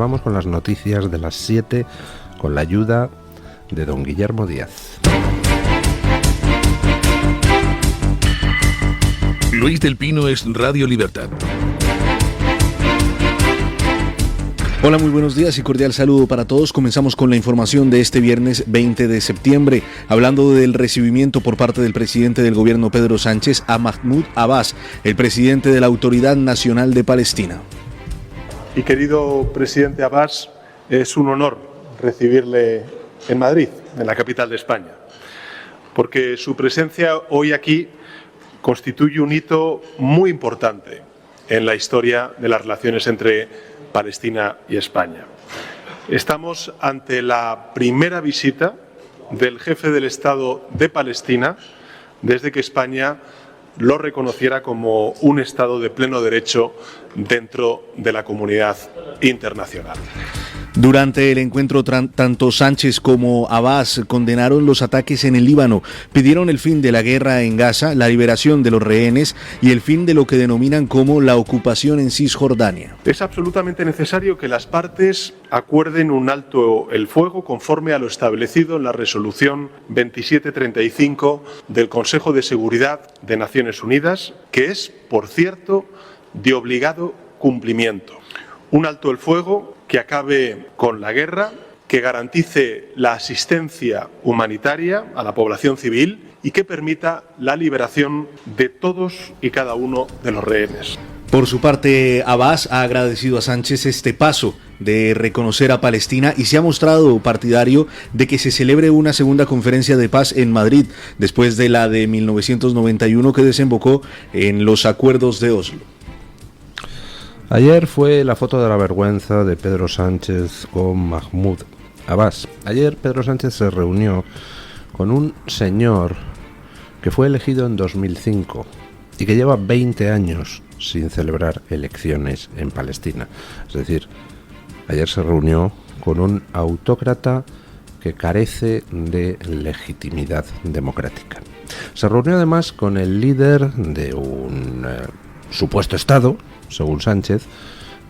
Vamos con las noticias de las 7 con la ayuda de don Guillermo Díaz. Luis del Pino es Radio Libertad. Hola, muy buenos días y cordial saludo para todos. Comenzamos con la información de este viernes 20 de septiembre, hablando del recibimiento por parte del presidente del gobierno Pedro Sánchez a Mahmoud Abbas, el presidente de la Autoridad Nacional de Palestina. Y querido presidente Abbas, es un honor recibirle en Madrid, en la capital de España, porque su presencia hoy aquí constituye un hito muy importante en la historia de las relaciones entre Palestina y España. Estamos ante la primera visita del jefe del Estado de Palestina desde que España lo reconociera como un Estado de pleno derecho dentro de la comunidad internacional. Durante el encuentro, tanto Sánchez como Abbas condenaron los ataques en el Líbano, pidieron el fin de la guerra en Gaza, la liberación de los rehenes y el fin de lo que denominan como la ocupación en Cisjordania. Es absolutamente necesario que las partes acuerden un alto el fuego conforme a lo establecido en la resolución 2735 del Consejo de Seguridad de Naciones Unidas, que es, por cierto, de obligado cumplimiento. Un alto el fuego que acabe con la guerra, que garantice la asistencia humanitaria a la población civil y que permita la liberación de todos y cada uno de los rehenes. Por su parte, Abbas ha agradecido a Sánchez este paso de reconocer a Palestina y se ha mostrado partidario de que se celebre una segunda conferencia de paz en Madrid, después de la de 1991 que desembocó en los acuerdos de Oslo. Ayer fue la foto de la vergüenza de Pedro Sánchez con Mahmoud Abbas. Ayer Pedro Sánchez se reunió con un señor que fue elegido en 2005 y que lleva 20 años sin celebrar elecciones en Palestina. Es decir, ayer se reunió con un autócrata que carece de legitimidad democrática. Se reunió además con el líder de un supuesto Estado, según Sánchez,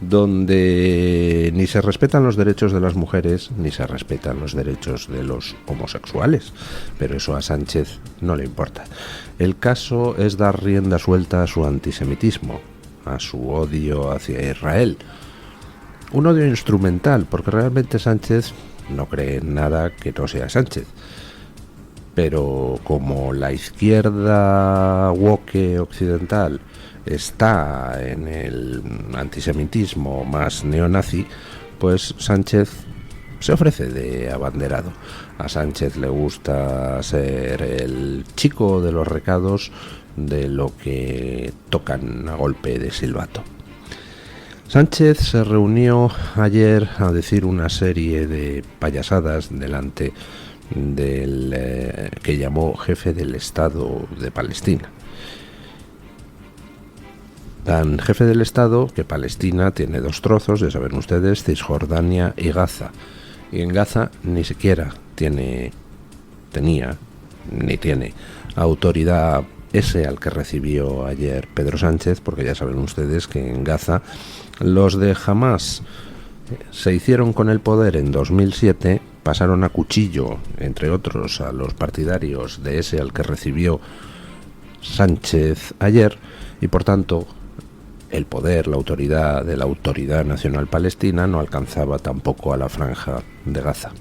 donde ni se respetan los derechos de las mujeres ni se respetan los derechos de los homosexuales, pero eso a Sánchez no le importa. El caso es dar rienda suelta a su antisemitismo, a su odio hacia Israel, un odio instrumental, porque realmente Sánchez no cree en nada que no sea Sánchez. Pero como la izquierda woke occidental está en el antisemitismo más neonazi, pues Sánchez se ofrece de abanderado. A Sánchez le gusta ser el chico de los recados de lo que tocan a golpe de silbato. Sánchez se reunió ayer a decir una serie de payasadas delante del que llamó jefe del Estado de Palestina. Tan jefe del Estado que Palestina tiene dos trozos, ya saben ustedes, Cisjordania y Gaza. Y en Gaza ni siquiera tiene autoridad ese al que recibió ayer Pedro Sánchez, porque ya saben ustedes que en Gaza los de Hamás se hicieron con el poder en 2007, pasaron a cuchillo, entre otros, a los partidarios de ese al que recibió Sánchez ayer, y por tanto el poder, la autoridad de la Autoridad Nacional Palestina no alcanzaba tampoco a la franja de Gaza.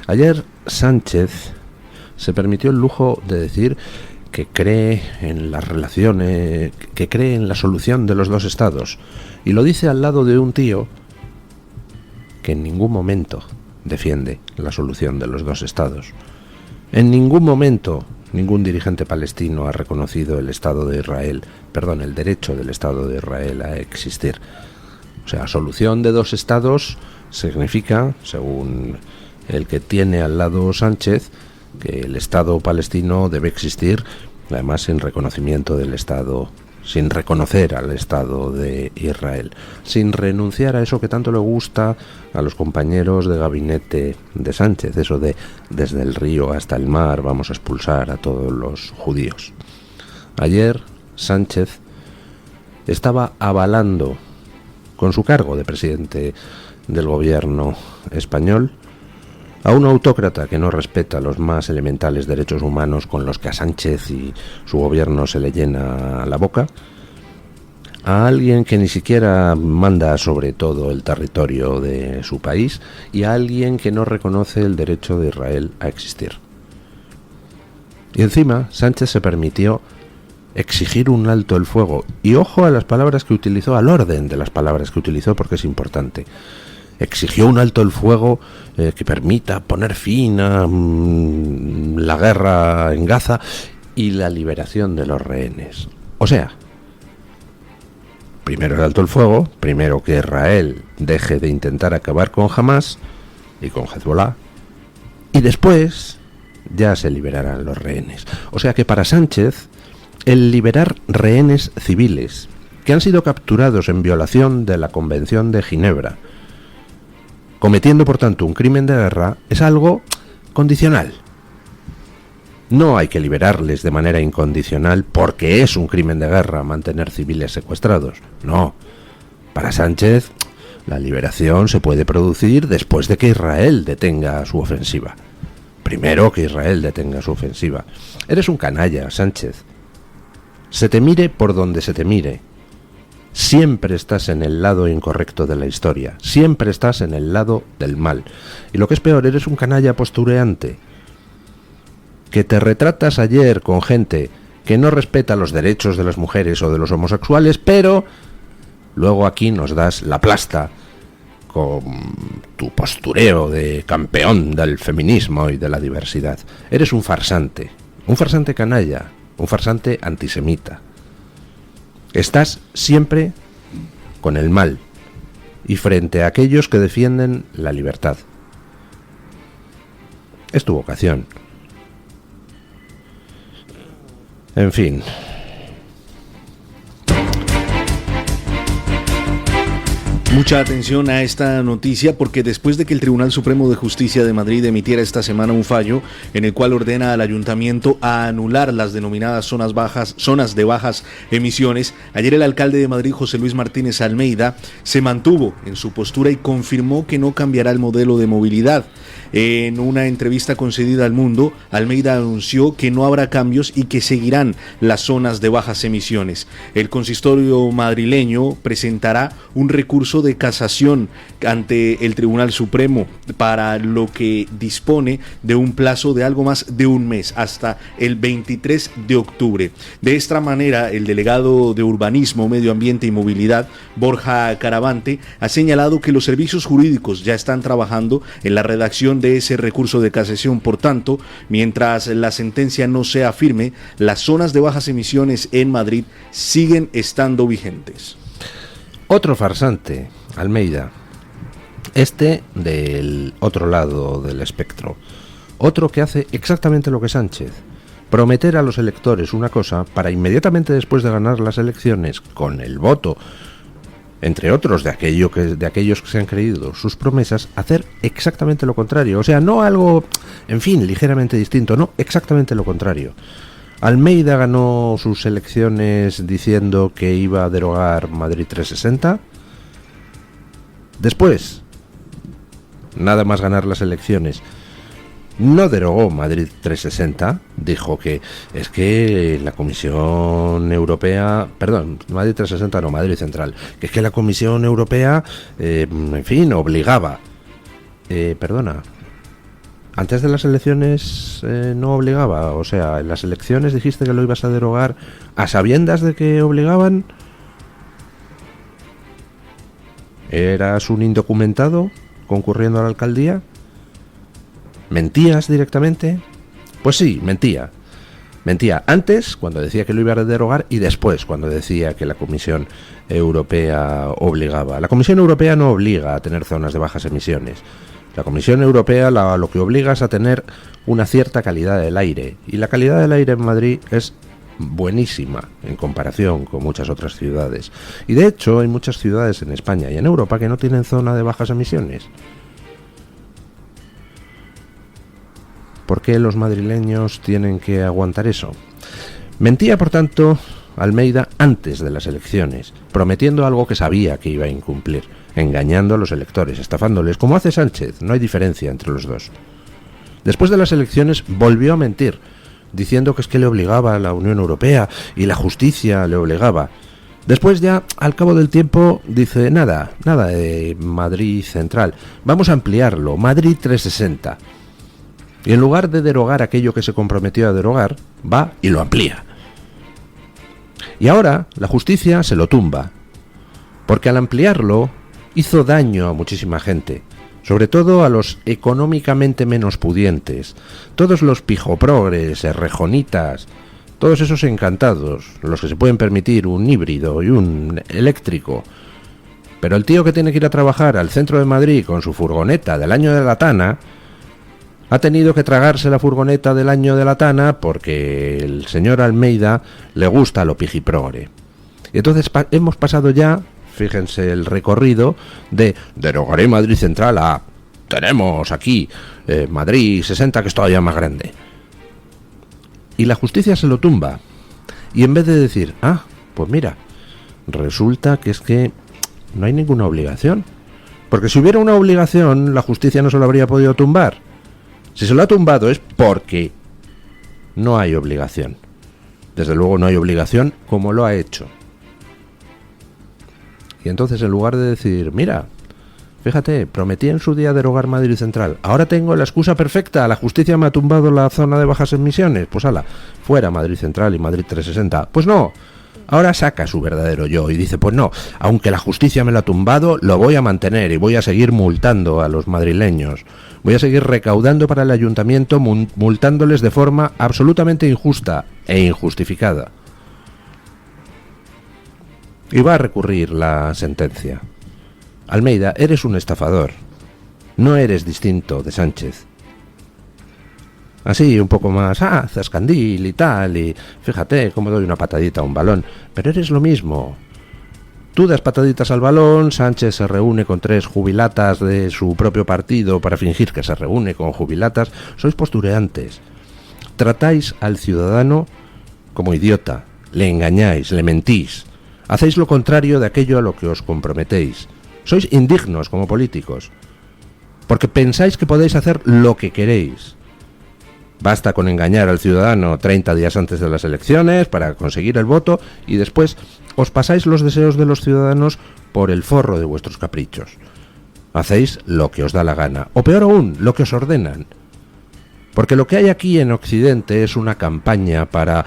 Ayer Sánchez se permitió el lujo de decir que cree en las relaciones, que cree en la solución de los dos estados, y lo dice al lado de un tío que en ningún momento defiende la solución de los dos estados. En ningún momento ningún dirigente palestino ha reconocido el derecho del Estado de Israel a existir. O sea, solución de dos estados significa, según el que tiene al lado Sánchez, que el Estado palestino debe existir, además sin reconocimiento del Estado, sin reconocer al Estado de Israel, sin renunciar a eso que tanto le gusta a los compañeros de gabinete de Sánchez, eso de desde el río hasta el mar vamos a expulsar a todos los judíos. Ayer Sánchez estaba avalando, con su cargo de presidente del gobierno español, a un autócrata que no respeta los más elementales derechos humanos con los que a Sánchez y su gobierno se le llena la boca, a alguien que ni siquiera manda sobre todo el territorio de su país y a alguien que no reconoce el derecho de Israel a existir. Y encima Sánchez se permitió exigir un alto el fuego, y ojo a las palabras que utilizó, al orden de las palabras que utilizó, porque es importante. Exigió un alto el fuego que permita poner fin a la guerra en Gaza y la liberación de los rehenes. O sea, primero el alto el fuego, primero que Israel deje de intentar acabar con Hamás y con Hezbollah, y después ya se liberarán los rehenes. O sea que para Sánchez, el liberar rehenes civiles que han sido capturados en violación de la Convención de Ginebra, cometiendo por tanto un crimen de guerra, es algo condicional. No hay que liberarles de manera incondicional porque es un crimen de guerra mantener civiles secuestrados. No. Para Sánchez, la liberación se puede producir después de que Israel detenga su ofensiva. Primero que Israel detenga su ofensiva. Eres un canalla, Sánchez. Se te mire por donde se te mire. Siempre estás en el lado incorrecto de la historia, siempre estás en el lado del mal. Y lo que es peor, eres un canalla postureante, que te retratas ayer con gente que no respeta los derechos de las mujeres o de los homosexuales, pero luego aquí nos das la plasta con tu postureo de campeón del feminismo y de la diversidad. Eres un farsante canalla, un farsante antisemita. Estás siempre con el mal y frente a aquellos que defienden la libertad. Es tu vocación. En fin. Mucha atención a esta noticia porque después de que el Tribunal Supremo de Justicia de Madrid emitiera esta semana un fallo en el cual ordena al ayuntamiento a anular las denominadas zonas de bajas emisiones, ayer el alcalde de Madrid, José Luis Martínez Almeida, se mantuvo en su postura y confirmó que no cambiará el modelo de movilidad. En una entrevista concedida al Mundo, Almeida anunció que no habrá cambios y que seguirán las zonas de bajas emisiones. El consistorio madrileño presentará un recurso de casación ante el Tribunal Supremo, para lo que dispone de un plazo de algo más de un mes, hasta el 23 de octubre. De esta manera, el delegado de Urbanismo, Medio Ambiente y Movilidad, Borja Caravante, ha señalado que los servicios jurídicos ya están trabajando en la redacción de ese recurso de casación. Por tanto, mientras la sentencia no sea firme, las zonas de bajas emisiones en Madrid siguen estando vigentes. Otro farsante, Almeida, este del otro lado del espectro, otro que hace exactamente lo que Sánchez: prometer a los electores una cosa para inmediatamente después de ganar las elecciones, con el voto, entre otros, de aquellos que se han creído sus promesas, hacer exactamente lo contrario. O sea, no algo, en fin, ligeramente distinto, no, exactamente lo contrario. Almeida ganó sus elecciones diciendo que iba a derogar Madrid 360. Después, nada más ganar las elecciones, no derogó Madrid 360, dijo que es que la Comisión Europea, Madrid 360 no, Madrid Central, que es que la Comisión Europea, en fin, obligaba. Antes de las elecciones no obligaba, o sea, en las elecciones dijiste que lo ibas a derogar a sabiendas de que obligaban. ¿Eras un indocumentado concurriendo a la alcaldía? ¿Mentías directamente? Pues sí, mentía. Mentía antes, cuando decía que lo iba a derogar, y después, cuando decía que la Comisión Europea obligaba. La Comisión Europea no obliga a tener zonas de bajas emisiones. La Comisión Europea lo que obliga es a tener una cierta calidad del aire. Y la calidad del aire en Madrid es buenísima en comparación con muchas otras ciudades. Y de hecho, hay muchas ciudades en España y en Europa que no tienen zona de bajas emisiones. ¿Por qué los madrileños tienen que aguantar eso? Mentía, por tanto, Almeida antes de las elecciones, prometiendo algo que sabía que iba a incumplir, engañando a los electores, estafándoles, como hace Sánchez. No hay diferencia entre los dos. Después de las elecciones volvió a mentir, diciendo que es que le obligaba a la Unión Europea y la justicia le obligaba. Después ya, al cabo del tiempo, dice nada de Madrid Central, vamos a ampliarlo, Madrid 360. Y en lugar de derogar aquello que se comprometió a derogar, va y lo amplía. Y ahora la justicia se lo tumba, porque al ampliarlo hizo daño a muchísima gente, sobre todo a los económicamente menos pudientes, todos los pijoprogres, errejonitas, todos esos encantados, los que se pueden permitir un híbrido y un eléctrico. Pero el tío que tiene que ir a trabajar al centro de Madrid con su furgoneta del año de la Tana, ha tenido que tragarse la furgoneta del año de la Tana porque el señor Almeida le gusta lo pijiprogre. Y entonces hemos pasado ya, fíjense el recorrido, de derogaré Madrid Central a tenemos aquí Madrid 60, que es todavía más grande. Y la justicia se lo tumba. Y en vez de decir, pues mira, resulta que es que no hay ninguna obligación. Porque si hubiera una obligación, la justicia no se lo habría podido tumbar. Si se lo ha tumbado es porque no hay obligación. Desde luego no hay obligación como lo ha hecho. Y entonces en lugar de decir, mira, fíjate, prometí en su día derogar Madrid Central, ahora tengo la excusa perfecta, la justicia me ha tumbado la zona de bajas emisiones, pues ala, fuera Madrid Central y Madrid 360. Pues no, ahora saca su verdadero yo y dice, pues no, aunque la justicia me lo ha tumbado, lo voy a mantener y voy a seguir multando a los madrileños. Voy a seguir recaudando para el ayuntamiento, multándoles de forma absolutamente injusta e injustificada. Y va a recurrir la sentencia. Almeida, eres un estafador. No eres distinto de Sánchez. Así, un poco más, zascandil y tal, y fíjate cómo doy una patadita a un balón. Pero eres lo mismo. Tú das pataditas al balón, Sánchez se reúne con 3 jubilatas de su propio partido para fingir que se reúne con jubilatas. Sois postureantes. Tratáis al ciudadano como idiota. Le engañáis, le mentís. Hacéis lo contrario de aquello a lo que os comprometéis. Sois indignos como políticos. Porque pensáis que podéis hacer lo que queréis. Basta con engañar al ciudadano 30 días antes de las elecciones para conseguir el voto y después os pasáis los deseos de los ciudadanos por el forro de vuestros caprichos. Hacéis lo que os da la gana, o peor aún, lo que os ordenan. Porque lo que hay aquí en Occidente es una campaña para,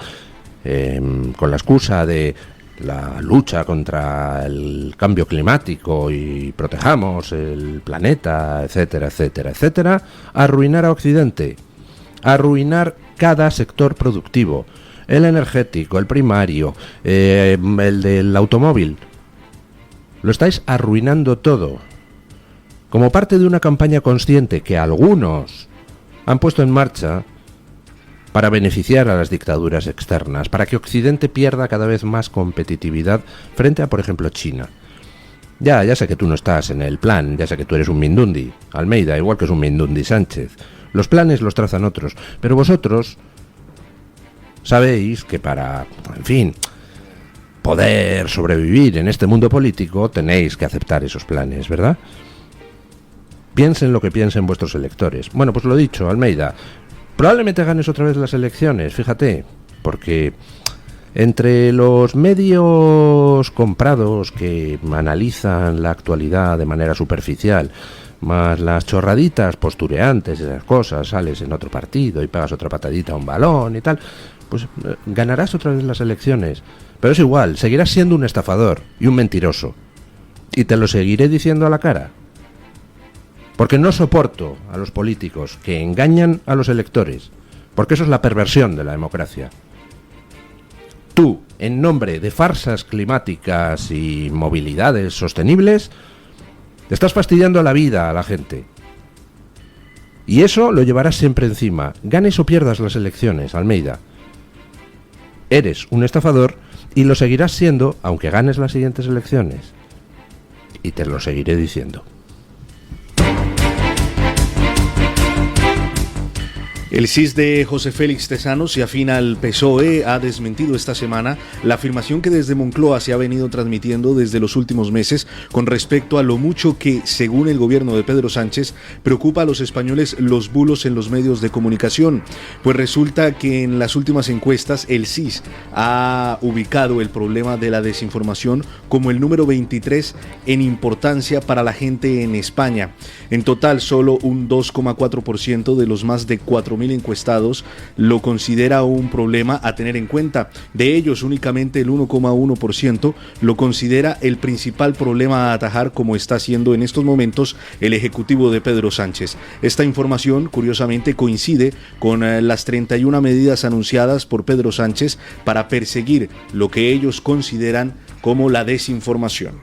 con la excusa de la lucha contra el cambio climático y protejamos el planeta, etcétera, etcétera, etcétera, arruinar a Occidente. Arruinar cada sector productivo, el energético, el primario, el del automóvil. Lo estáis arruinando todo. Como parte de una campaña consciente que algunos han puesto en marcha para beneficiar a las dictaduras externas, para que Occidente pierda cada vez más competitividad frente a, por ejemplo, China. Ya sé que tú no estás en el plan, ya sé que tú eres un mindundi, Almeida, igual que es un mindundi Sánchez. Los planes los trazan otros, pero vosotros sabéis que para, en fin, poder sobrevivir en este mundo político tenéis que aceptar esos planes, ¿verdad? Piensen lo que piensen vuestros electores. Bueno, pues lo dicho, Almeida, probablemente ganes otra vez las elecciones, fíjate, porque entre los medios comprados que analizan la actualidad de manera superficial, más las chorraditas postureantes, esas cosas, sales en otro partido y pegas otra patadita a un balón y tal, pues ganarás otra vez las elecciones. Pero es igual, seguirás siendo un estafador y un mentiroso. Y te lo seguiré diciendo a la cara. Porque no soporto a los políticos que engañan a los electores, porque eso es la perversión de la democracia. Tú, en nombre de farsas climáticas y movilidades sostenibles, te estás fastidiando la vida a la gente. Y eso lo llevarás siempre encima. Ganes o pierdas las elecciones, Almeida. Eres un estafador y lo seguirás siendo aunque ganes las siguientes elecciones. Y te lo seguiré diciendo. El CIS de José Félix Tezanos y afín al PSOE ha desmentido esta semana la afirmación que desde Moncloa se ha venido transmitiendo desde los últimos meses con respecto a lo mucho que, según el gobierno de Pedro Sánchez, preocupa a los españoles los bulos en los medios de comunicación. Pues resulta que en las últimas encuestas el CIS ha ubicado el problema de la desinformación como el número 23 en importancia para la gente en España. En total, solo un 2,4% de los más de 4.000 encuestados lo considera un problema a tener en cuenta. De ellos, únicamente el 1,1% lo considera el principal problema a atajar, como está haciendo en estos momentos el Ejecutivo de Pedro Sánchez. Esta información, curiosamente, coincide con las 31 medidas anunciadas por Pedro Sánchez para perseguir lo que ellos consideran como la desinformación.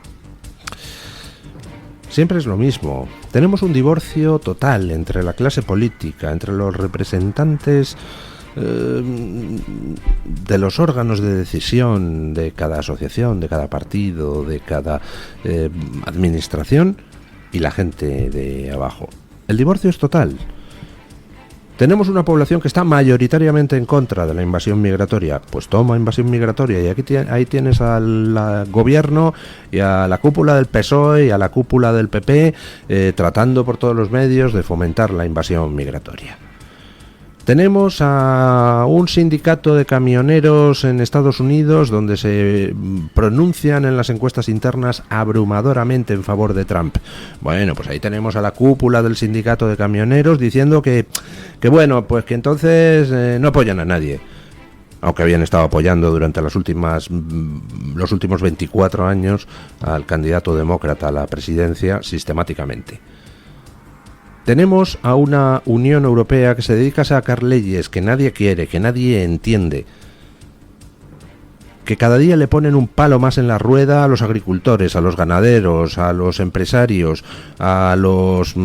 Siempre es lo mismo. Tenemos un divorcio total entre la clase política, entre los representantes de los órganos de decisión de cada asociación, de cada partido, de cada administración y la gente de abajo. El divorcio es total. Tenemos una población que está mayoritariamente en contra de la invasión migratoria. Pues toma invasión migratoria y ahí tienes al gobierno y a la cúpula del PSOE y a la cúpula del PP tratando por todos los medios de fomentar la invasión migratoria. Tenemos a un sindicato de camioneros en Estados Unidos donde se pronuncian en las encuestas internas abrumadoramente en favor de Trump. Bueno, pues ahí tenemos a la cúpula del sindicato de camioneros diciendo que bueno, pues que entonces no apoyan a nadie. Aunque habían estado apoyando durante los últimos 24 años al candidato demócrata a la presidencia sistemáticamente. Tenemos a una Unión Europea que se dedica a sacar leyes que nadie quiere, que nadie entiende, que cada día le ponen un palo más en la rueda a los agricultores, a los ganaderos, a los empresarios, a los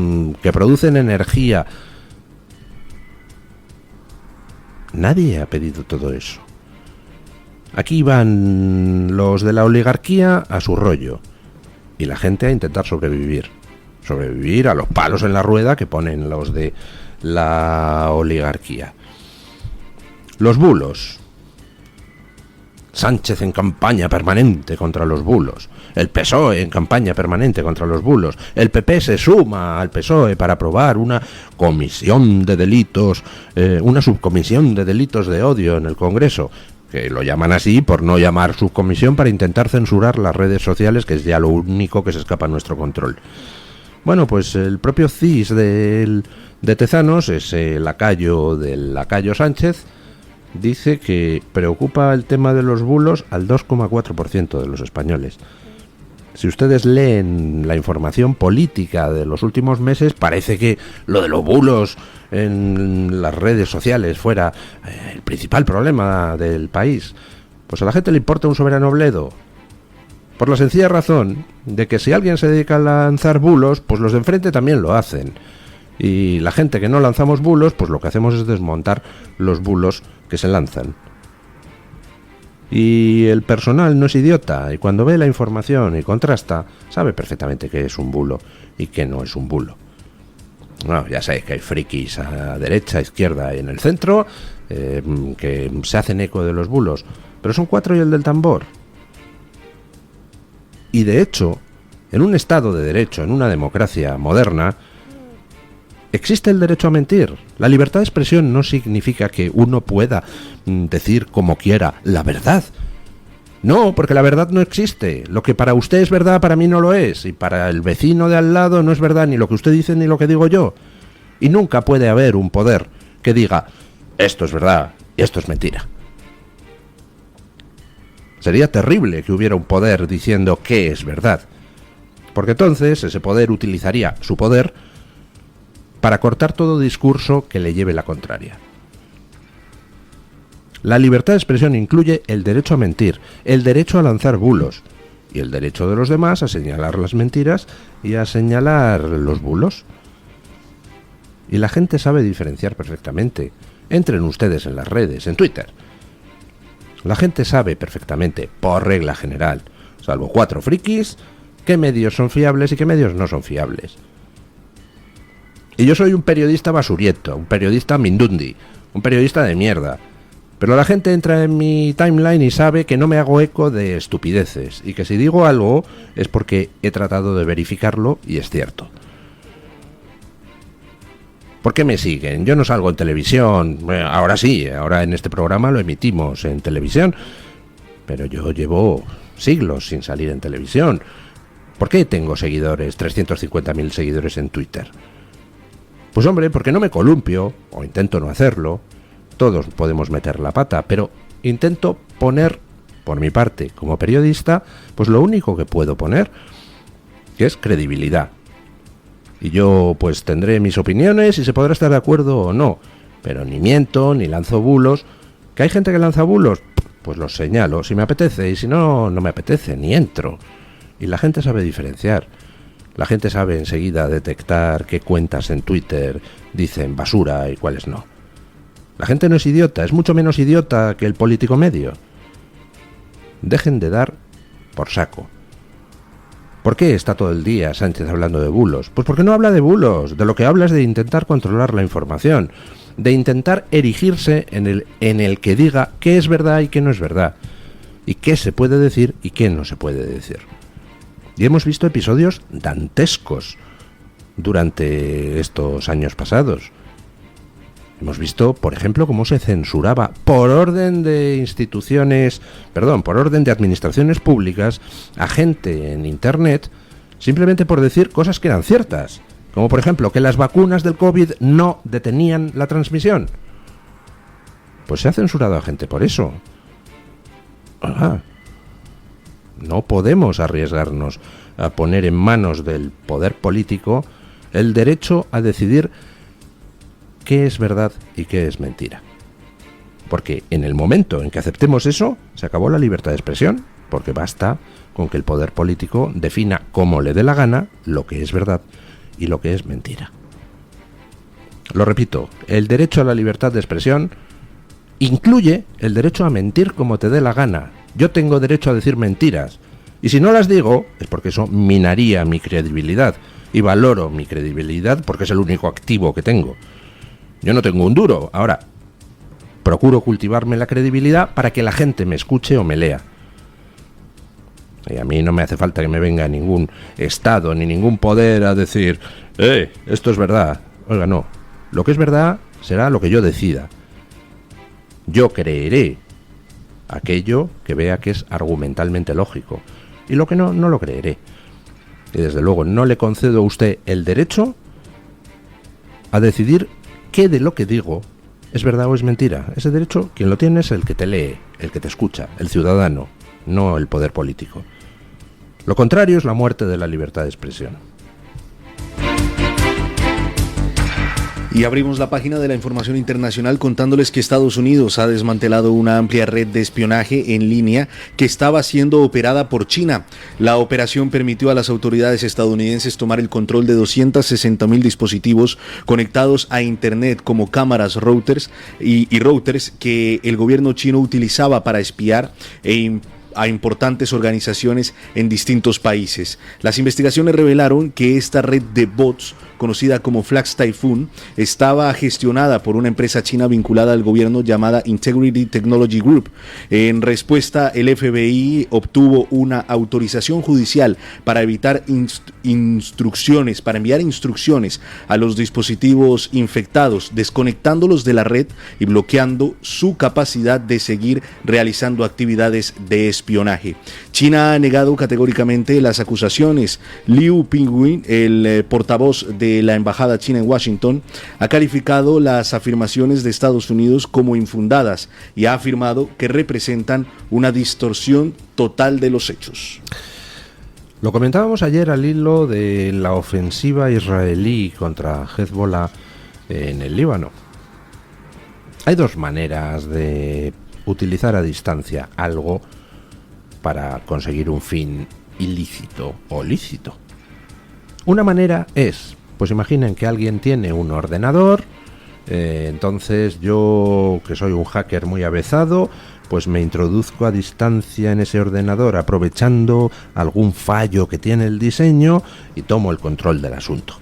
que producen energía. Nadie ha pedido todo eso. Aquí van los de la oligarquía a su rollo y la gente a intentar sobrevivir a los palos en la rueda que ponen los de la oligarquía. Los bulos. Sánchez en campaña permanente contra los bulos. El PSOE en campaña permanente contra los bulos. El PP se suma al PSOE para aprobar una comisión de delitos, una subcomisión de delitos de odio en el Congreso, que lo llaman así por no llamar subcomisión, para intentar censurar las redes sociales, que es ya lo único que se escapa a nuestro control. Bueno, pues el propio CIS de Tezanos, ese lacayo del lacayo Sánchez, dice que preocupa el tema de los bulos al 2,4% de los españoles. Si ustedes leen la información política de los últimos meses, parece que lo de los bulos en las redes sociales fuera el principal problema del país. Pues a la gente le importa un soberano bledo. Por la sencilla razón de que si alguien se dedica a lanzar bulos, pues los de enfrente también lo hacen. Y la gente que no lanzamos bulos, pues lo que hacemos es desmontar los bulos que se lanzan. Y el personal no es idiota, y cuando ve la información y contrasta, sabe perfectamente qué es un bulo y qué no es un bulo. Bueno, ya sabéis que hay frikis a derecha, a izquierda y en el centro que se hacen eco de los bulos, pero son 4 y el del tambor. Y de hecho, en un Estado de Derecho, en una democracia moderna, existe el derecho a mentir. La libertad de expresión no significa que uno pueda decir como quiera la verdad. No, porque la verdad no existe. Lo que para usted es verdad, para mí no lo es. Y para el vecino de al lado no es verdad ni lo que usted dice ni lo que digo yo. Y nunca puede haber un poder que diga, esto es verdad y esto es mentira. Sería terrible que hubiera un poder diciendo qué es verdad, porque entonces ese poder utilizaría su poder para cortar todo discurso que le lleve la contraria. La libertad de expresión incluye el derecho a mentir, el derecho a lanzar bulos y el derecho de los demás a señalar las mentiras y a señalar los bulos. Y la gente sabe diferenciar perfectamente. Entren ustedes en las redes, en Twitter. La gente sabe perfectamente, por regla general, salvo 4 frikis, qué medios son fiables y qué medios no son fiables. Y yo soy un periodista basurieto, un periodista mindundi, un periodista de mierda. Pero la gente entra en mi timeline y sabe que no me hago eco de estupideces, y que si digo algo es porque he tratado de verificarlo y es cierto. ¿Por qué me siguen? Yo no salgo en televisión. Bueno, ahora sí, ahora en este programa lo emitimos en televisión, pero yo llevo siglos sin salir en televisión. ¿Por qué tengo seguidores, 350.000 seguidores en Twitter? Pues hombre, porque no me columpio, o intento no hacerlo. Todos podemos meter la pata, pero intento poner, por mi parte, como periodista, pues lo único que puedo poner, que es credibilidad. Y yo pues tendré mis opiniones y se podrá estar de acuerdo o no, pero ni miento, ni lanzo bulos. ¿Que hay gente que lanza bulos? Pues los señalo, si me apetece, y si no, no me apetece, ni entro. Y la gente sabe diferenciar. La gente sabe enseguida detectar qué cuentas en Twitter dicen basura y cuáles no. La gente no es idiota, es mucho menos idiota que el político medio. Dejen de dar por saco. ¿Por qué está todo el día Sánchez hablando de bulos? Pues porque no habla de bulos, de lo que habla es de intentar controlar la información, de intentar erigirse en el que diga qué es verdad y qué no es verdad, y qué se puede decir y qué no se puede decir. Y hemos visto episodios dantescos durante estos años pasados. Hemos visto, por ejemplo, cómo se censuraba por orden de administraciones públicas a gente en Internet simplemente por decir cosas que eran ciertas. Como por ejemplo que las vacunas del COVID no detenían la transmisión. Pues se ha censurado a gente por eso. No podemos arriesgarnos a poner en manos del poder político el derecho a decidir qué es verdad y qué es mentira. Porque en el momento en que aceptemos eso, se acabó la libertad de expresión, porque basta con que el poder político defina como le dé la gana lo que es verdad y lo que es mentira. Lo repito, el derecho a la libertad de expresión incluye el derecho a mentir como te dé la gana. Yo tengo derecho a decir mentiras, y si no las digo es porque eso minaría mi credibilidad, y valoro mi credibilidad porque es el único activo que tengo. Yo no tengo un duro, ahora procuro cultivarme la credibilidad para que la gente me escuche o me lea. Y a mí no me hace falta que me venga ningún Estado ni ningún poder a decir esto es verdad. Oiga, no. Lo que es verdad será lo que yo decida. Yo creeré aquello que vea que es argumentalmente lógico. Y lo que no, no lo creeré. Y desde luego no le concedo a usted el derecho a decidir qué de lo que digo es verdad o es mentira. Ese derecho, quien lo tiene es el que te lee, el que te escucha, el ciudadano, no el poder político. Lo contrario es la muerte de la libertad de expresión. Y abrimos la página de la información internacional contándoles que Estados Unidos ha desmantelado una amplia red de espionaje en línea que estaba siendo operada por China. La operación permitió a las autoridades estadounidenses tomar el control de 260.000 dispositivos conectados a Internet como cámaras, routers y routers que el gobierno chino utilizaba para espiar a importantes organizaciones en distintos países. Las investigaciones revelaron que esta red de bots, conocida como Flash Typhoon, estaba gestionada por una empresa china vinculada al gobierno llamada Integrity Technology Group. En respuesta, el FBI obtuvo una autorización judicial para evitar enviar instrucciones a los dispositivos infectados, desconectándolos de la red y bloqueando su capacidad de seguir realizando actividades de espionaje. China ha negado categóricamente las acusaciones. Liu Pingwin, el portavoz de la embajada china en Washington, ha calificado las afirmaciones de Estados Unidos como infundadas y ha afirmado que representan una distorsión total de los hechos. Lo comentábamos ayer al hilo de la ofensiva israelí contra Hezbollah en el Líbano. Hay dos maneras de utilizar a distancia algo para conseguir un fin ilícito o lícito. Una manera es, pues imaginen que alguien tiene un ordenador, entonces yo, que soy un hacker muy avezado, pues me introduzco a distancia en ese ordenador aprovechando algún fallo que tiene el diseño y tomo el control del asunto.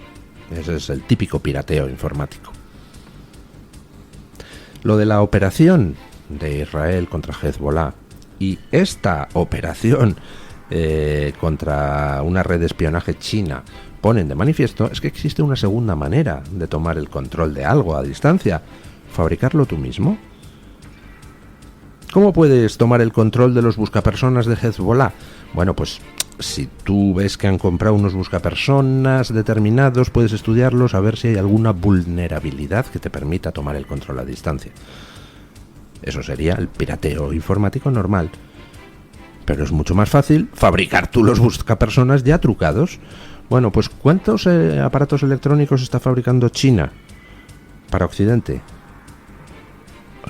Ese es el típico pirateo informático. Lo de la operación de Israel contra Hezbollah y esta operación contra una red de espionaje china ponen de manifiesto es que existe una segunda manera de tomar el control de algo a distancia: fabricarlo tú mismo. ¿Cómo puedes tomar el control de los buscapersonas de Hezbollah? Bueno, pues si tú ves que han comprado unos buscapersonas determinados, puedes estudiarlos a ver si hay alguna vulnerabilidad que te permita tomar el control a distancia. Eso sería el pirateo informático normal. Pero es mucho más fácil fabricar tú los buscapersonas ya trucados. Bueno, pues ¿cuántos aparatos electrónicos está fabricando China para Occidente?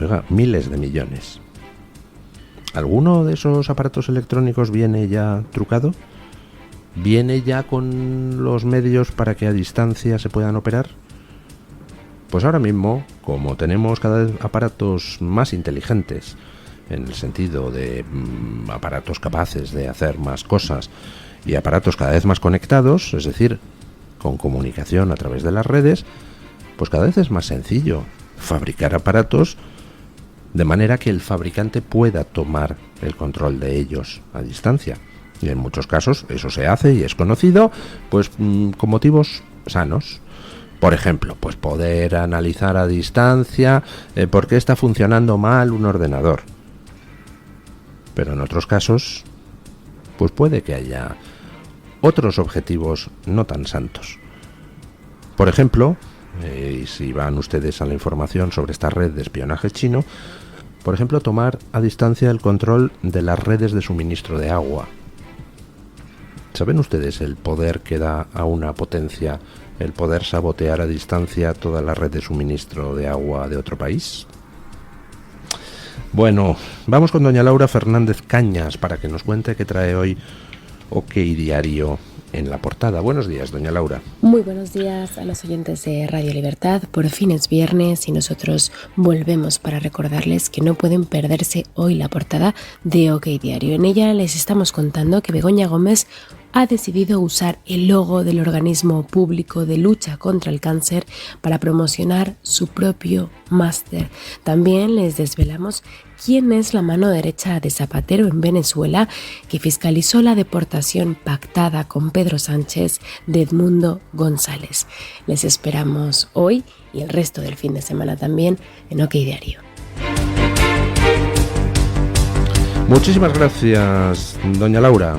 Oiga, miles de millones. ¿Alguno de esos aparatos electrónicos viene ya trucado? ¿Viene ya con los medios para que a distancia se puedan operar? Pues ahora mismo, como tenemos cada vez aparatos más inteligentes, en el sentido de aparatos capaces de hacer más cosas y aparatos cada vez más conectados, es decir, con comunicación a través de las redes, pues cada vez es más sencillo fabricar aparatos de manera que el fabricante pueda tomar el control de ellos a distancia. Y en muchos casos eso se hace y es conocido pues con motivos sanos. Por ejemplo, pues poder analizar a distancia por qué está funcionando mal un ordenador. Pero en otros casos pues puede que haya otros objetivos no tan santos. Por ejemplo, y si van ustedes a la información sobre esta red de espionaje chino, por ejemplo, tomar a distancia el control de las redes de suministro de agua. ¿Saben ustedes el poder que da a una potencia el poder sabotear a distancia toda la red de suministro de agua de otro país? Bueno, vamos con doña Laura Fernández Cañas para que nos cuente qué trae hoy OK Diario en la portada. Buenos días, doña Laura. Muy buenos días a los oyentes de Radio Libertad. Por fin es viernes y nosotros volvemos para recordarles que no pueden perderse hoy la portada de OK Diario. En ella les estamos contando que Begoña Gómez ha decidido usar el logo del organismo público de lucha contra el cáncer para promocionar su propio máster. También les desvelamos quién es la mano derecha de Zapatero en Venezuela, que fiscalizó la deportación pactada con Pedro Sánchez de Edmundo González. Les esperamos hoy y el resto del fin de semana también en OK Diario. Muchísimas gracias, doña Laura.